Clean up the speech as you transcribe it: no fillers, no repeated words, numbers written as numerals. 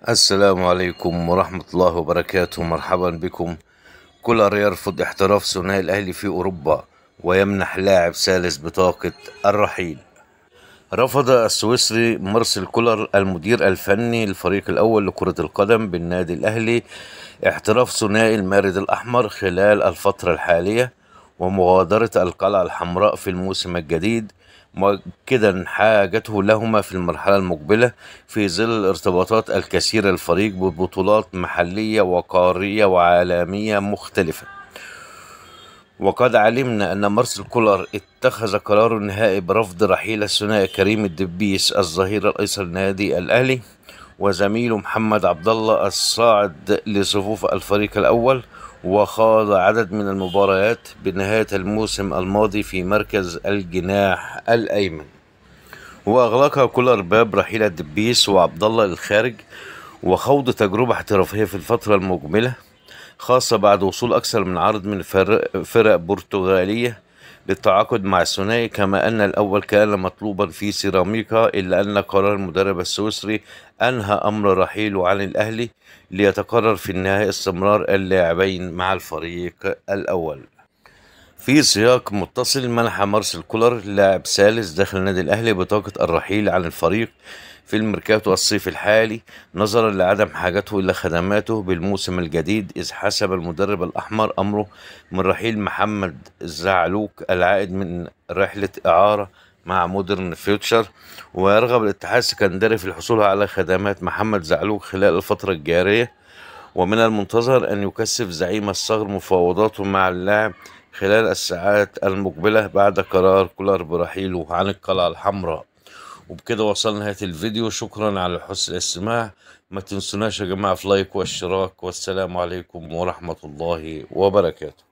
السلام عليكم ورحمة الله وبركاته. مرحبا بكم. كولر يرفض احتراف ثنائي الأهلي في أوروبا ويمنح لاعب ثالث بطاقة الرحيل. رفض السويسري مارسيل كولر المدير الفني للفريق الأول لكرة القدم بالنادي الأهلي احتراف ثنائي المارد الأحمر خلال الفترة الحالية ومغادرة القلعة الحمراء في الموسم الجديد، مؤكدا حاجته لهما في المرحلة المقبلة في ظل الارتباطات الكثيرة للفريق ببطولات محلية وقارية وعالمية مختلفة. وقد علمنا أن مارسيل كولر اتخذ قراره النهائي برفض رحيل الثنائي كريم الدبيس الظهير الأيسر للنادي الأهلي وزميله محمد عبد الله الصاعد لصفوف الفريق الأول، وخاض عدد من المباريات بنهاية الموسم الماضي في مركز الجناح الأيمن. وأغلق كولر باب رحيل الدبيس وعبد الله للخارج وخوض تجربة احترافية في الفترة المقبلة، خاصة بعد وصول أكثر من عرض من فرق برتغالية للتعاقد مع الثنائي، كما أن الأول كان مطلوبا في سيراميكا، إلا أن قرار المدرب السويسري أنهى أمر رحيله عن الأهلي ليتقرر في النهاية استمرار اللاعبين مع الفريق الأول. في سياق متصل منح مارسيل كولر لاعب ثالث داخل النادي الأهلي بطاقة الرحيل عن الفريق في الميركاتو الصيفي الحالي نظرا لعدم حاجته إلى خدماته بالموسم الجديد، إذ حسب المدرب الأحمر أمره من رحيل محمد زعلوك العائد من رحلة إعارة مع مودرن فيوتشر. ويرغب الاتحاد السكندري في الحصول على خدمات محمد زعلوك خلال الفترة الجارية، ومن المنتظر أن يكثف زعيم الصقر مفاوضاته مع اللاعب خلال الساعات المقبلة بعد قرار كولر برحيله عن القلعة الحمراء. وبكده وصلنا نهاية الفيديو. شكرا على حسن الاستماع. ما تنسوناش يا جماعة في لايك واشتراك، والسلام عليكم ورحمة الله وبركاته.